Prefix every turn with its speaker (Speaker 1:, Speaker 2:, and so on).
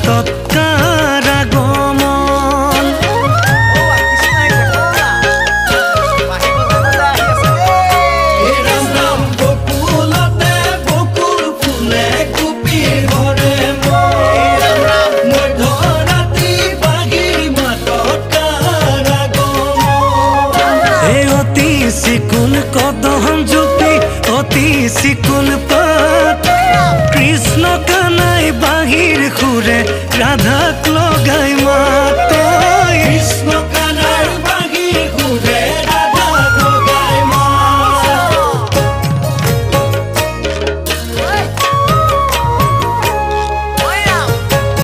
Speaker 1: তৎকাৰ আগমন চিকুন কদম জুপি অতি চিকুন পাত কৃষ্ণ কানাই বাহিৰ সুৰে ৰাধা